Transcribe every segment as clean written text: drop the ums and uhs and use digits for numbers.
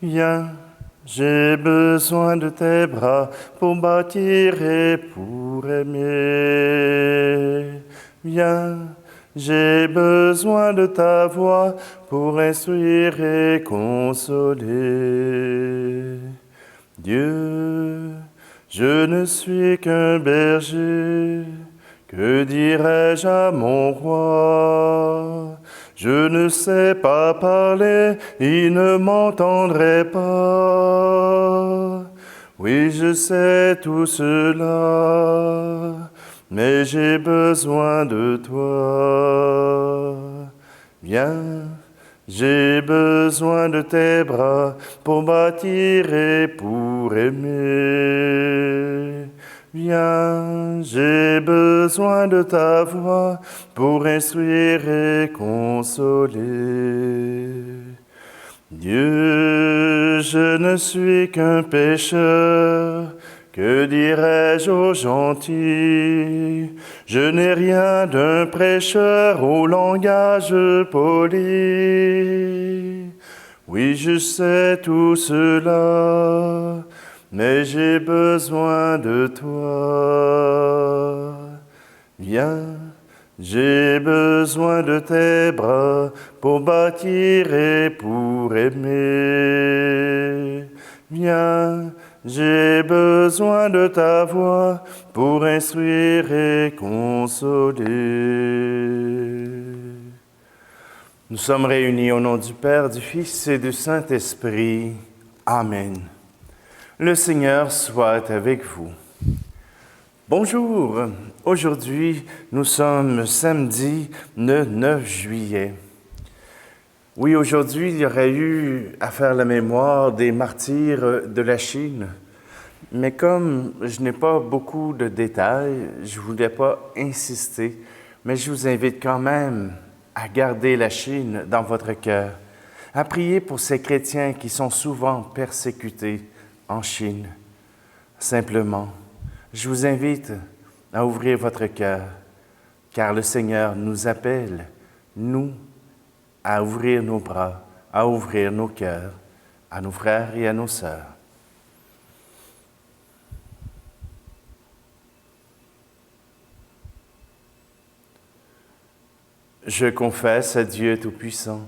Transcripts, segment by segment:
Viens, j'ai besoin de tes bras pour bâtir et pour aimer. Viens, j'ai besoin de ta voix pour instruire et consoler. Dieu, je ne suis qu'un berger, que dirais-je à mon roi? Je ne sais pas parler, il ne m'entendrait pas. Oui, je sais tout cela, mais j'ai besoin de toi. Viens, j'ai besoin de tes bras pour bâtir et pour aimer. Viens, j'ai besoin de ta voix pour instruire et consoler. Dieu, je ne suis qu'un pécheur, que dirais-je aux gentils? Je n'ai rien d'un prêcheur au langage poli. Oui, je sais tout cela, mais j'ai besoin de toi. Viens, j'ai besoin de tes bras pour bâtir et pour aimer. Viens, j'ai besoin de ta voix pour instruire et consoler. Nous sommes réunis au nom du Père, du Fils et du Saint-Esprit. Amen. Le Seigneur soit avec vous. Bonjour, aujourd'hui nous sommes samedi le 9 juillet. Oui, aujourd'hui il y aurait eu à faire la mémoire des martyrs de la Chine. Mais comme je n'ai pas beaucoup de détails, je ne voulais pas insister, mais je vous invite quand même à garder la Chine dans votre cœur, à prier pour ces chrétiens qui sont souvent persécutés en Chine. Simplement, je vous invite à ouvrir votre cœur, car le Seigneur nous appelle, nous, à ouvrir nos bras, à ouvrir nos cœurs, à nos frères et à nos sœurs. Je confesse à Dieu Tout-Puissant,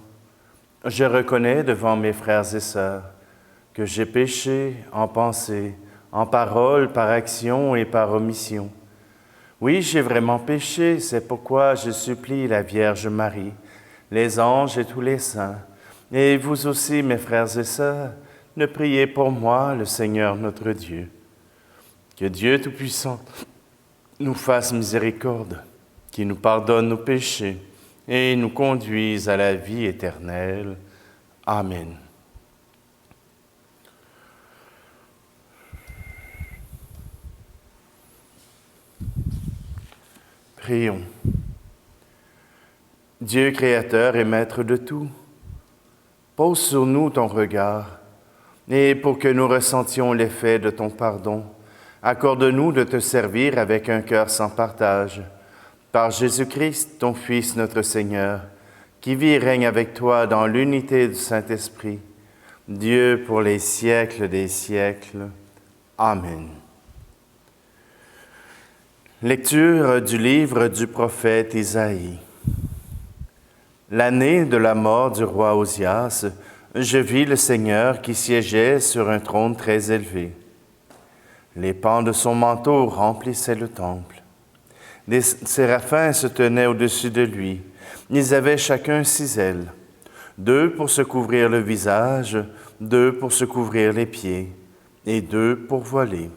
je reconnais devant mes frères et sœurs que j'ai péché en pensée, en parole, par action et par omission. Oui, j'ai vraiment péché, c'est pourquoi je supplie la Vierge Marie, les anges et tous les saints, et vous aussi, mes frères et sœurs, de prier pour moi, le Seigneur notre Dieu. Que Dieu Tout-Puissant nous fasse miséricorde, qu'il nous pardonne nos péchés, et nous conduise à la vie éternelle. Amen. Prions. Dieu créateur et maître de tout, pose sur nous ton regard, et pour que nous ressentions l'effet de ton pardon, accorde-nous de te servir avec un cœur sans partage. Par Jésus-Christ, ton Fils, notre Seigneur, qui vit et règne avec toi dans l'unité du Saint-Esprit, Dieu pour les siècles des siècles. Amen. Lecture du livre du prophète Isaïe. L'année de la mort du roi Osias, je vis le Seigneur qui siégeait sur un trône très élevé. Les pans de son manteau remplissaient le temple. Des séraphins se tenaient au-dessus de lui. Ils avaient chacun 6 ailes, 2 pour se couvrir le visage, 2 pour se couvrir les pieds, et 2 pour voler.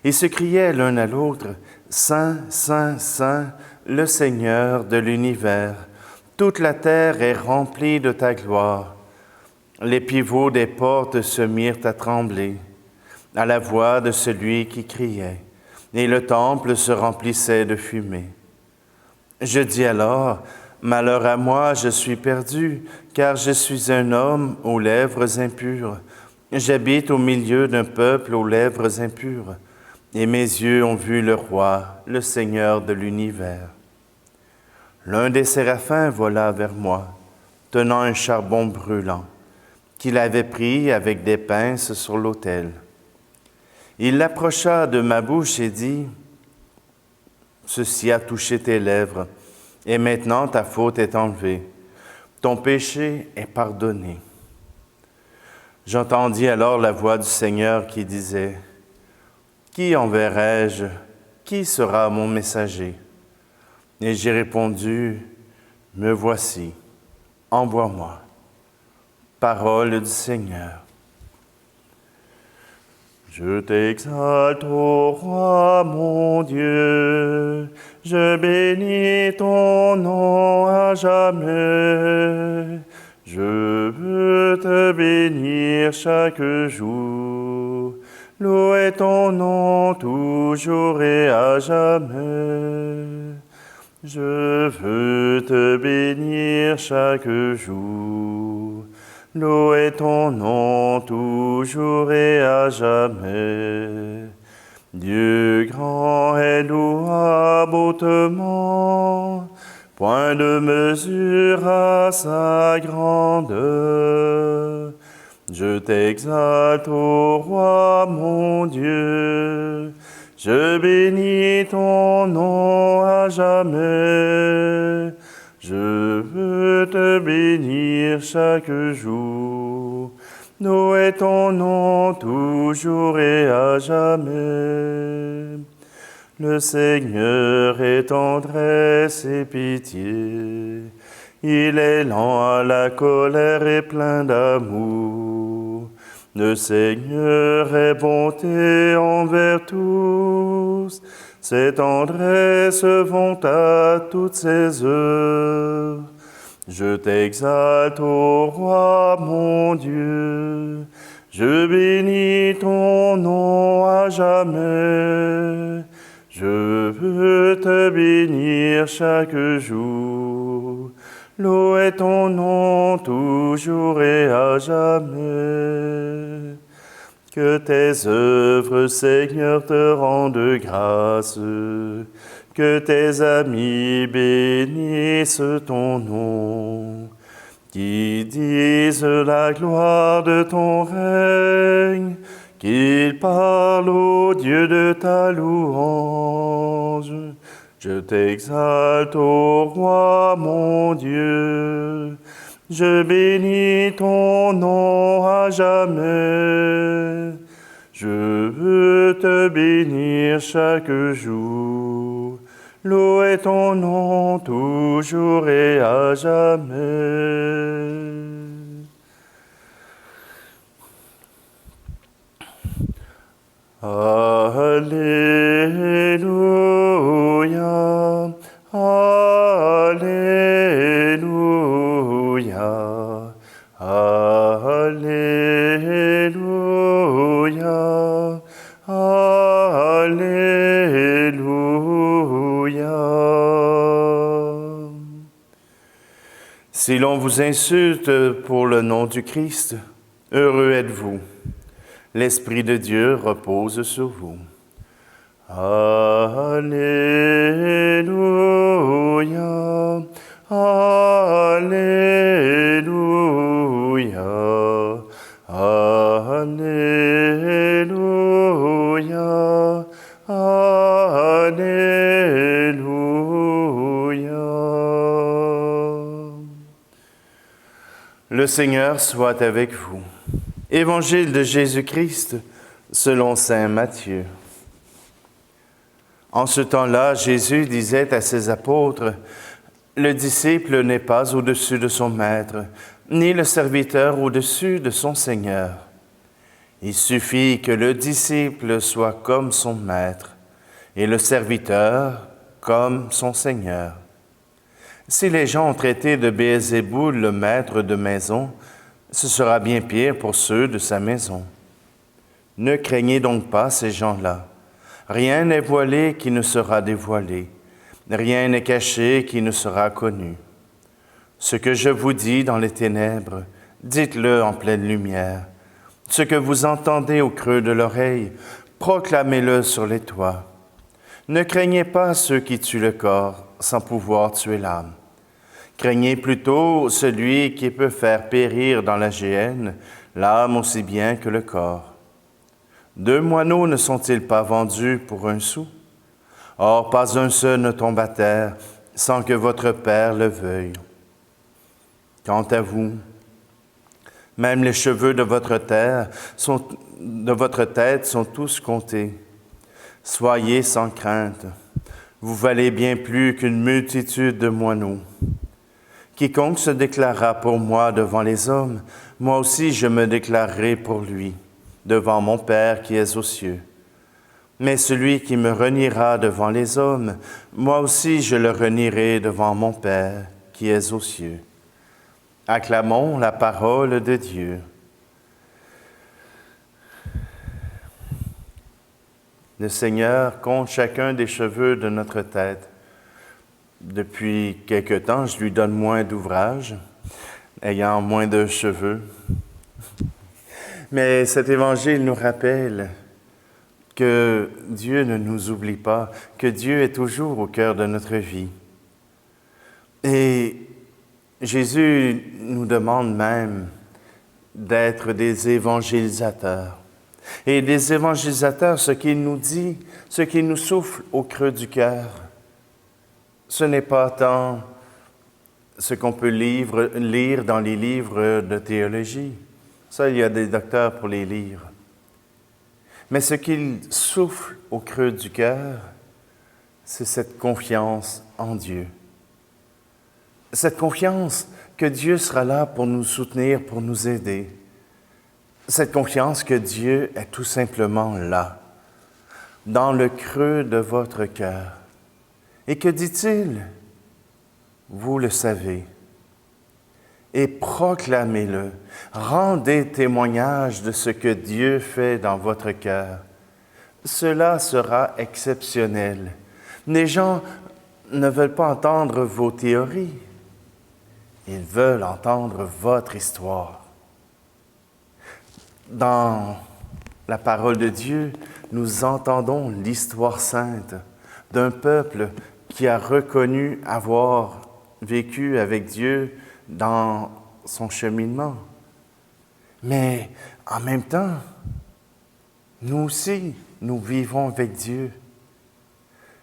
Ils se criaient l'un à l'autre, « Saint, Saint, Saint, le Seigneur de l'univers, toute la terre est remplie de ta gloire. » Les pivots des portes se mirent à trembler à la voix de celui qui criait, et le temple se remplissait de fumée. Je dis alors, « Malheur à moi, je suis perdu, car je suis un homme aux lèvres impures. J'habite au milieu d'un peuple aux lèvres impures, et mes yeux ont vu le roi, le Seigneur de l'univers. » L'un des séraphins vola vers moi, tenant un charbon brûlant, qu'il avait pris avec des pinces sur l'autel. Il l'approcha de ma bouche et dit, « Ceci a touché tes lèvres, et maintenant ta faute est enlevée. Ton péché est pardonné. » J'entendis alors la voix du Seigneur qui disait, « Qui enverrai-je? Qui sera mon messager? » Et j'ai répondu, « Me voici, envoie-moi. » Parole du Seigneur. Je t'exalte, ô roi mon Dieu, je bénis ton nom à jamais. Je veux te bénir chaque jour, louer ton nom toujours et à jamais. Je veux te bénir chaque jour, louer ton nom toujours et à jamais. Dieu grand et louable hautement, point de mesure à sa grandeur. Je t'exalte, ô roi mon Dieu, je bénis ton nom à jamais. Je veux te bénir chaque jour, louer ton nom toujours et à jamais. Le Seigneur est tendresse et pitié, il est lent à la colère et plein d'amour. Le Seigneur est bonté envers tous, ses tendresses vont à toutes ses œuvres. Je t'exalte, ô roi mon Dieu, je bénis ton nom à jamais. Je veux te bénir chaque jour, louer ton nom toujours et à jamais. Que tes œuvres, Seigneur, te rendent grâce, que tes amis bénissent ton nom, qui disent la gloire de ton règne, qu'ils parlent au Dieu de ta louange. Je t'exalte, ô roi mon Dieu, je bénis ton nom à jamais. Je veux te bénir chaque jour, louer ton nom toujours et à jamais. Alléluia, Alléluia, Alléluia, Alléluia. Si l'on vous insulte pour le nom du Christ, heureux êtes-vous. L'Esprit de Dieu repose sur vous. Alléluia, Alléluia, Alléluia, Alléluia. Le Seigneur soit avec vous. Évangile de Jésus-Christ selon saint Matthieu. En ce temps-là, Jésus disait à ses apôtres, « Le disciple n'est pas au-dessus de son maître, ni le serviteur au-dessus de son Seigneur. Il suffit que le disciple soit comme son maître, et le serviteur comme son Seigneur. Si les gens ont traité de Béelzéboul le maître de maison, ce sera bien pire pour ceux de sa maison. Ne craignez donc pas ces gens-là. Rien n'est voilé qui ne sera dévoilé. Rien n'est caché qui ne sera connu. Ce que je vous dis dans les ténèbres, dites-le en pleine lumière. Ce que vous entendez au creux de l'oreille, proclamez-le sur les toits. Ne craignez pas ceux qui tuent le corps sans pouvoir tuer l'âme. Craignez plutôt celui qui peut faire périr dans la géhenne l'âme aussi bien que le corps. 2 moineaux ne sont-ils pas vendus pour 1 sou? Or, pas un seul ne tombe à terre sans que votre Père le veuille. Quant à vous, même les cheveux de votre tête sont tous comptés. Soyez sans crainte, vous valez bien plus qu'une multitude de moineaux. Quiconque se déclarera pour moi devant les hommes, moi aussi je me déclarerai pour lui, devant mon Père qui est aux cieux. Mais celui qui me reniera devant les hommes, moi aussi je le renierai devant mon Père qui est aux cieux. Acclamons la parole de Dieu. Le Seigneur compte chacun des cheveux de notre tête. Depuis quelque temps, je lui donne moins d'ouvrage, ayant moins de cheveux. Mais cet évangile nous rappelle que Dieu ne nous oublie pas, que Dieu est toujours au cœur de notre vie. Et Jésus nous demande même d'être des évangélisateurs. Et des évangélisateurs, ce qu'il nous dit, ce qu'il nous souffle au creux du cœur, ce n'est pas tant ce qu'on peut lire dans les livres de théologie. Ça, il y a des docteurs pour les lire. Mais ce qu'il souffle au creux du cœur, c'est cette confiance en Dieu. Cette confiance que Dieu sera là pour nous soutenir, pour nous aider. Cette confiance que Dieu est tout simplement là, dans le creux de votre cœur. Et que dit-il? Vous le savez. Et proclamez-le. Rendez témoignage de ce que Dieu fait dans votre cœur. Cela sera exceptionnel. Les gens ne veulent pas entendre vos théories. Ils veulent entendre votre histoire. Dans la parole de Dieu, nous entendons l'histoire sainte d'un peuple qui a reconnu avoir vécu avec Dieu dans son cheminement. Mais en même temps, nous aussi, nous vivons avec Dieu.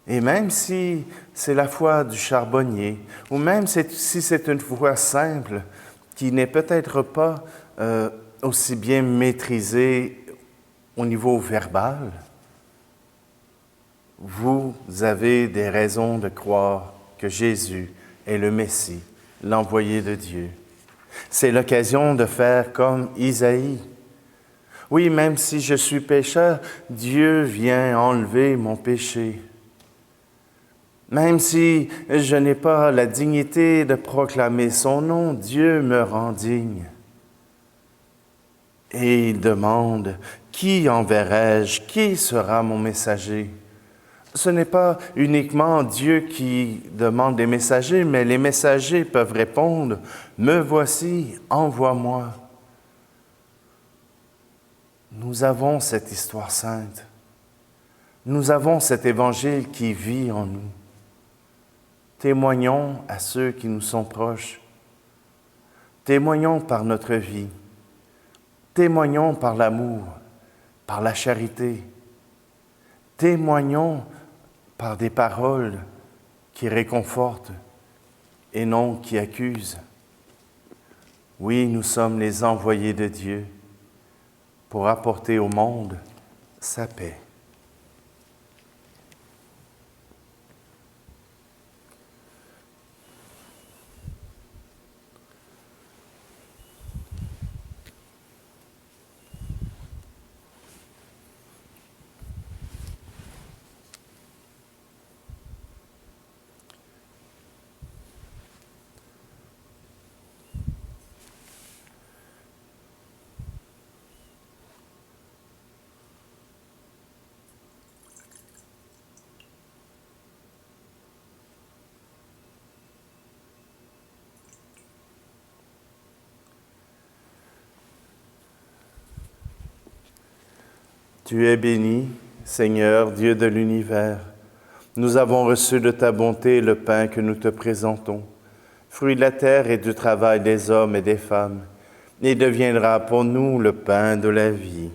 Et même si c'est la foi du charbonnier, ou même si c'est une foi simple, qui n'est peut-être pas aussi bien maîtrisée au niveau verbal, vous avez des raisons de croire que Jésus est le Messie, l'envoyé de Dieu. C'est l'occasion de faire comme Isaïe. Oui, même si je suis pécheur, Dieu vient enlever mon péché. Même si je n'ai pas la dignité de proclamer son nom, Dieu me rend digne. Et il demande, qui enverrai-je? Qui sera mon messager? Ce n'est pas uniquement Dieu qui demande des messagers, mais les messagers peuvent répondre, « Me voici, envoie-moi ». Nous avons cette histoire sainte. Nous avons cet évangile qui vit en nous. Témoignons à ceux qui nous sont proches. Témoignons par notre vie. Témoignons par l'amour, par la charité. Témoignons par des paroles qui réconfortent et non qui accusent. Oui, nous sommes les envoyés de Dieu pour apporter au monde sa paix. Tu es béni, Seigneur, Dieu de l'univers. Nous avons reçu de ta bonté le pain que nous te présentons fruit de la terre et du travail des hommes et des femmes, et deviendra pour nous le pain de la vie.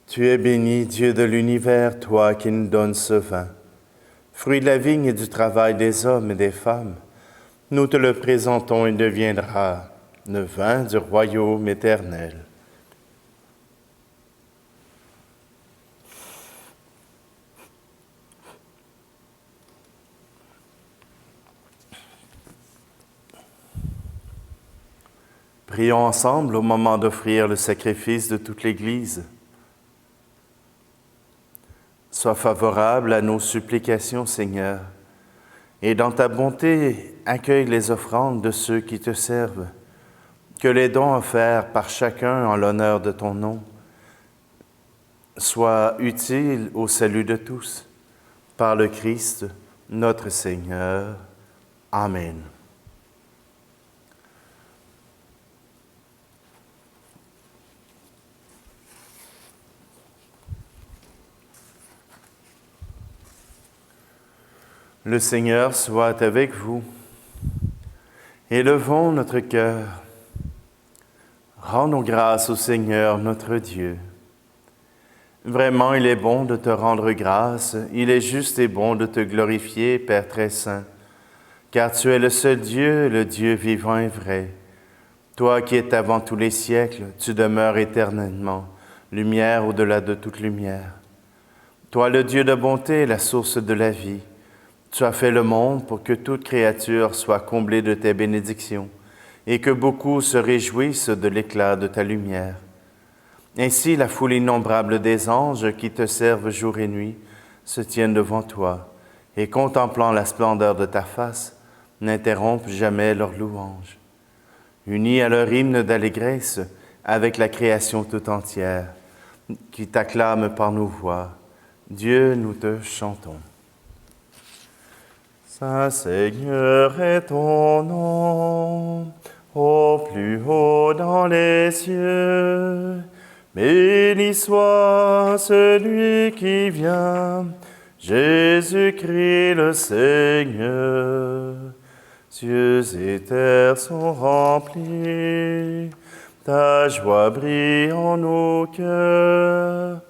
Tu es béni, Dieu de l'univers, toi qui nous donnes ce vin, fruit de la vigne et du travail des hommes et des femmes. Nous te le présentons et deviendra le vin du royaume éternel. Prions ensemble au moment d'offrir le sacrifice de toute l'Église. Sois favorable à nos supplications, Seigneur, et dans ta bonté, accueille les offrandes de ceux qui te servent. Que les dons offerts par chacun en l'honneur de ton nom soient utiles au salut de tous. Par le Christ, notre Seigneur. Amen. Le Seigneur soit avec vous. Élevons notre cœur. Rendons grâce au Seigneur notre Dieu. Vraiment, il est bon de te rendre grâce, il est juste et bon de te glorifier, Père très saint, car tu es le seul Dieu, le Dieu vivant et vrai. Toi qui es avant tous les siècles, tu demeures éternellement, lumière au-delà de toute lumière. Toi le Dieu de bonté, la source de la vie, tu as fait le monde pour que toute créature soit comblée de tes bénédictions et que beaucoup se réjouissent de l'éclat de ta lumière. Ainsi, la foule innombrable des anges qui te servent jour et nuit se tiennent devant toi et, contemplant la splendeur de ta face, n'interrompent jamais leur louange. Unis à leur hymne d'allégresse avec la création tout entière, qui t'acclame par nos voix, Dieu, nous te chantons. Saint Seigneur est ton nom, au plus haut dans les cieux. Béni soit celui qui vient, Jésus-Christ le Seigneur. Cieux et terre sont remplis, ta joie brille en nos cœurs.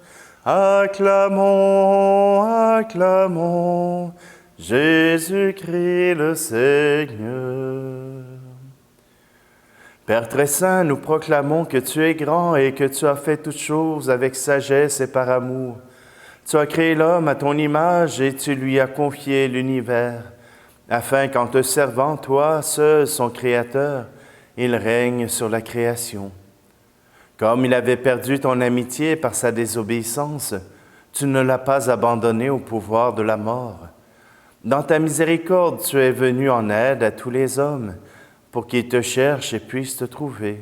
Acclamons, acclamons, Jésus-Christ le Seigneur. Père très saint, nous proclamons que tu es grand et que tu as fait toutes choses avec sagesse et par amour. Tu as créé l'homme à ton image et tu lui as confié l'univers, afin qu'en te servant, toi, seul son Créateur, il règne sur la création. Comme il avait perdu ton amitié par sa désobéissance, tu ne l'as pas abandonné au pouvoir de la mort. Dans ta miséricorde, tu es venu en aide à tous les hommes, pour qu'ils te cherchent et puissent te trouver.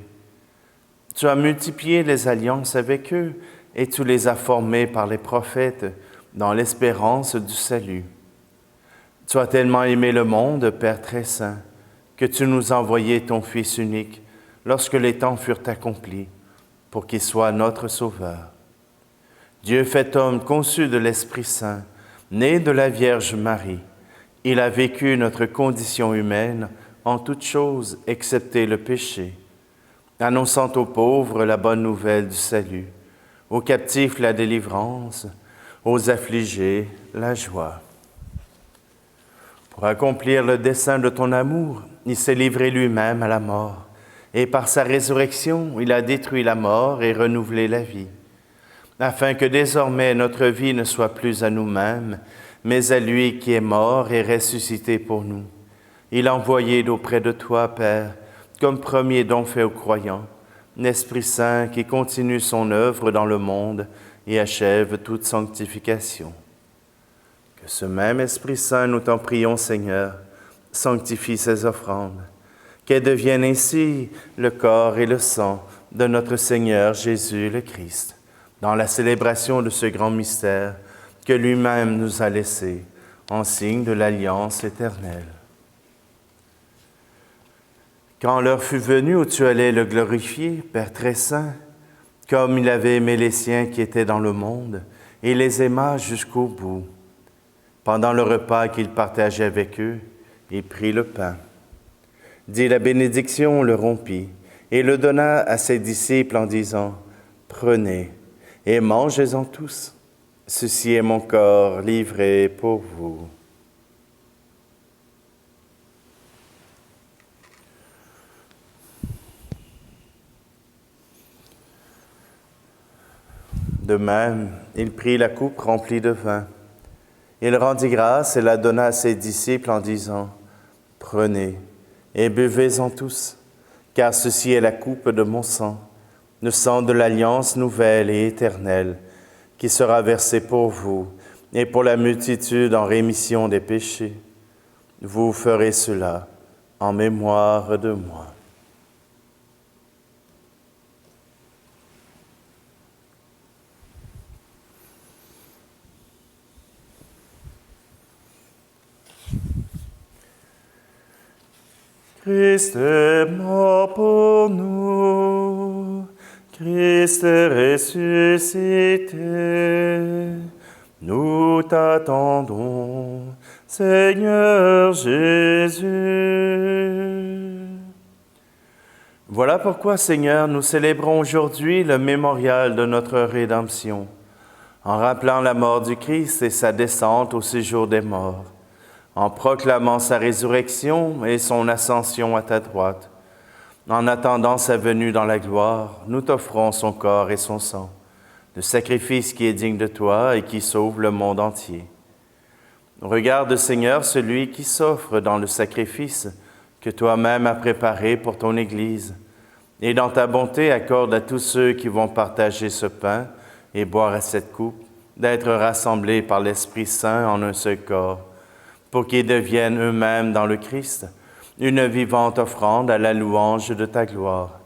Tu as multiplié les alliances avec eux et tu les as formés par les prophètes dans l'espérance du salut. Tu as tellement aimé le monde, Père très saint, que tu nous as envoyé ton Fils unique lorsque les temps furent accomplis, pour qu'il soit notre Sauveur. Dieu fait homme conçu de l'Esprit Saint, né de la Vierge Marie. Il a vécu notre condition humaine en toutes choses excepté le péché, annonçant aux pauvres la bonne nouvelle du salut, aux captifs la délivrance, aux affligés la joie. Pour accomplir le dessein de ton amour, il s'est livré lui-même à la mort, et par sa résurrection, il a détruit la mort et renouvelé la vie, afin que désormais notre vie ne soit plus à nous-mêmes, mais à lui qui est mort et ressuscité pour nous. Il a envoyé d'auprès de toi, Père, comme premier don fait aux croyants, l'Esprit Saint qui continue son œuvre dans le monde et achève toute sanctification. Que ce même Esprit Saint, nous t'en prions, Seigneur, sanctifie ces offrandes, qu'elles deviennent ainsi le corps et le sang de notre Seigneur Jésus le Christ, dans la célébration de ce grand mystère que lui-même nous a laissé en signe de l'alliance éternelle. Quand l'heure fut venue où tu allais le glorifier, Père très saint, comme il avait aimé les siens qui étaient dans le monde, et les aima jusqu'au bout, Pendant le repas qu'il partageait avec eux, il prit le pain, dit la bénédiction, le rompit, et le donna à ses disciples en disant, « Prenez et mangez-en tous. Ceci est mon corps livré pour vous. » De même, il prit la coupe remplie de vin. Il rendit grâce et la donna à ses disciples en disant, « Prenez et buvez-en tous, car ceci est la coupe de mon sang, le sang de l'alliance nouvelle et éternelle, qui sera versé pour vous et pour la multitude en rémission des péchés. Vous ferez cela en mémoire de moi. » Christ est mort pour nous, Christ est ressuscité. Nous t'attendons, Seigneur Jésus. Voilà pourquoi, Seigneur, nous célébrons aujourd'hui le mémorial de notre rédemption, en rappelant la mort du Christ et sa descente au séjour des morts, en proclamant sa résurrection et son ascension à ta droite. En attendant sa venue dans la gloire, nous t'offrons son corps et son sang, le sacrifice qui est digne de toi et qui sauve le monde entier. Regarde, Seigneur, celui qui s'offre dans le sacrifice que toi-même as préparé pour ton Église, et dans ta bonté accorde à tous ceux qui vont partager ce pain et boire à cette coupe, d'être rassemblés par l'Esprit Saint en un seul corps, pour qu'ils deviennent eux-mêmes dans le Christ une vivante offrande à la louange de ta gloire.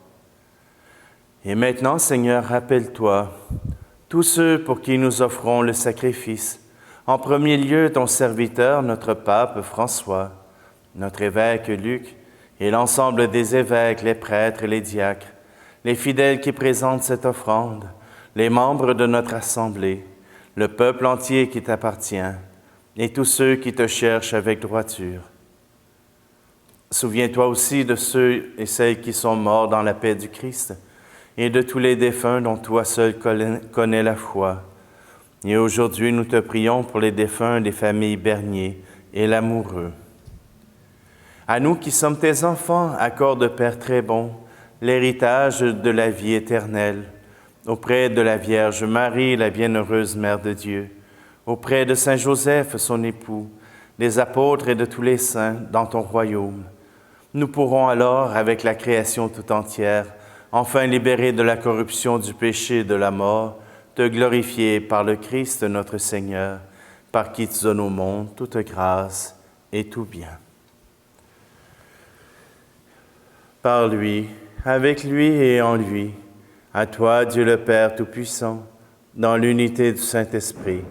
Et maintenant, Seigneur, rappelle-toi tous ceux pour qui nous offrons le sacrifice, en premier lieu ton serviteur, notre pape François, notre évêque Luc, et l'ensemble des évêques, les prêtres et les diacres, les fidèles qui présentent cette offrande, les membres de notre assemblée, le peuple entier qui t'appartient, et tous ceux qui te cherchent avec droiture. Souviens-toi aussi de ceux et celles qui sont morts dans la paix du Christ et de tous les défunts dont toi seul connais la foi. Et aujourd'hui, nous te prions pour les défunts des familles Bernier et Lamoureux. À nous qui sommes tes enfants, accorde, Père très bon, l'héritage de la vie éternelle, auprès de la Vierge Marie, la bienheureuse Mère de Dieu, auprès de Saint Joseph, son époux, des apôtres et de tous les saints dans ton royaume. Nous pourrons alors, avec la création tout entière, enfin libérés de la corruption du péché et de la mort, te glorifier par le Christ notre Seigneur, par qui tu donnes au monde toute grâce et tout bien. Par lui, avec lui et en lui, à toi, Dieu le Père Tout-Puissant, dans l'unité du Saint-Esprit,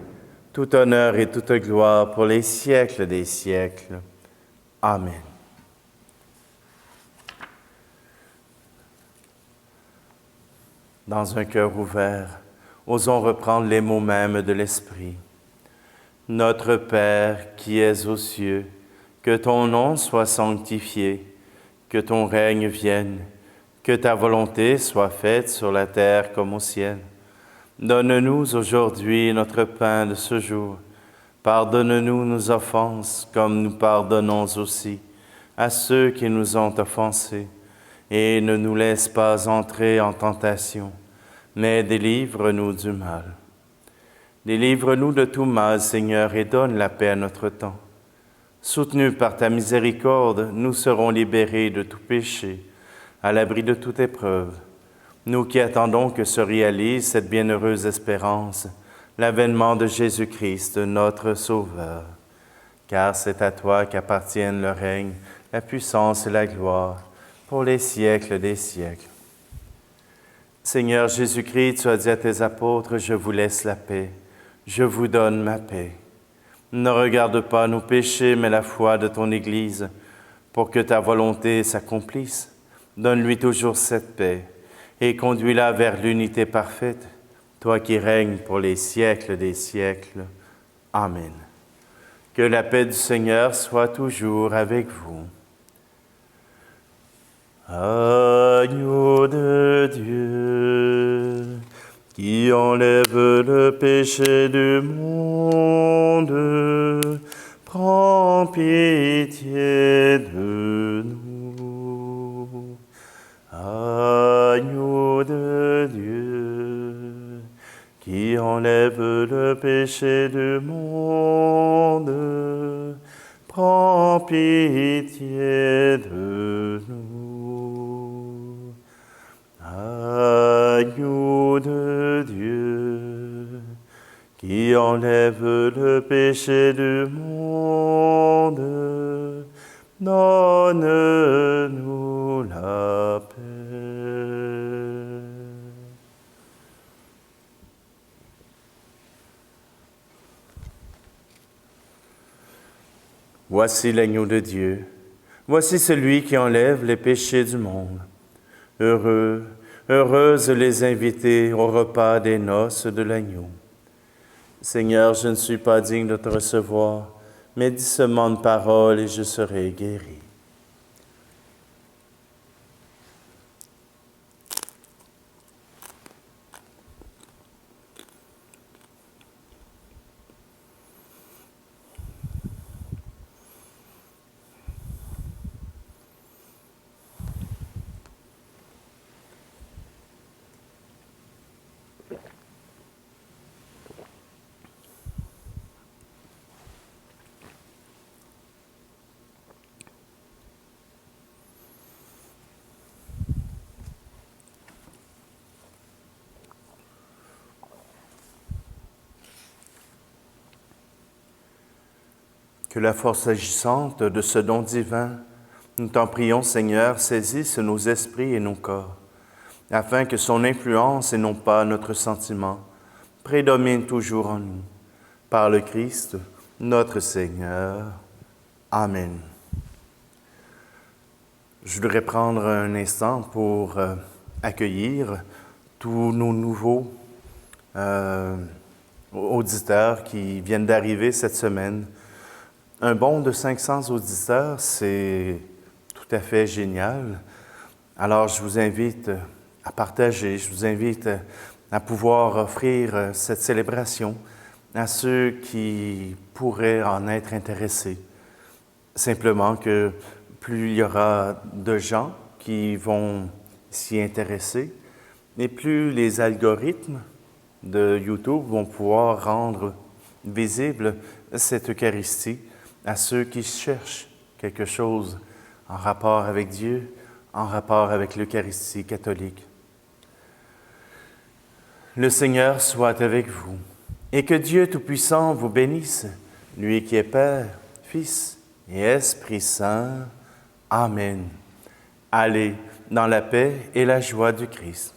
tout honneur et toute gloire pour les siècles des siècles. Amen. Dans un cœur ouvert, osons reprendre les mots mêmes de l'Esprit. Notre Père qui es aux cieux, que ton nom soit sanctifié, que ton règne vienne, que ta volonté soit faite sur la terre comme au ciel. Donne-nous aujourd'hui notre pain de ce jour. Pardonne-nous nos offenses, comme nous pardonnons aussi à ceux qui nous ont offensés. Et ne nous laisse pas entrer en tentation, mais délivre-nous du mal. Délivre-nous de tout mal, Seigneur, et donne la paix à notre temps. Soutenus par ta miséricorde, nous serons libérés de tout péché, à l'abri de toute épreuve. Nous qui attendons que se réalise cette bienheureuse espérance, l'avènement de Jésus-Christ, notre Sauveur. Car c'est à toi qu'appartiennent le règne, la puissance et la gloire, pour les siècles des siècles. Seigneur Jésus-Christ, tu as dit à tes apôtres, « Je vous laisse la paix, je vous donne ma paix. » Ne regarde pas nos péchés, mais la foi de ton Église, pour que ta volonté s'accomplisse. Donne-lui toujours cette paix, et conduis-la vers l'unité parfaite, toi qui règnes pour les siècles des siècles. Amen. Que la paix du Seigneur soit toujours avec vous. Agneau de Dieu, qui enlève le péché du monde, prends pitié de nous. Agneau de Dieu, qui enlève le péché du monde, prends pitié de nous. Agneau de Dieu, qui enlève le péché du monde, donne-nous la paix. Voici l'agneau de Dieu. Voici celui qui enlève les péchés du monde. Heureux, heureuses les invités au repas des noces de l'agneau. Seigneur, je ne suis pas digne de te recevoir, mais dis seulement une parole et je serai guéri. Que la force agissante de ce don divin, nous t'en prions, Seigneur, saisisse nos esprits et nos corps, afin que son influence et non pas notre sentiment prédomine toujours en nous. Par le Christ, notre Seigneur. Amen. Je voudrais prendre un instant pour accueillir tous nos nouveaux auditeurs qui viennent d'arriver cette semaine. Un bond de 500 auditeurs, c'est tout à fait génial. Alors, je vous invite à partager, je vous invite à pouvoir offrir cette célébration à ceux qui pourraient en être intéressés. Simplement que plus il y aura de gens qui vont s'y intéresser, et plus les algorithmes de YouTube vont pouvoir rendre visible cette Eucharistie à ceux qui cherchent quelque chose en rapport avec Dieu, en rapport avec l'Eucharistie catholique. Le Seigneur soit avec vous, et que Dieu Tout-Puissant vous bénisse, lui qui est Père, Fils et Esprit Saint. Amen. Allez dans la paix et la joie du Christ.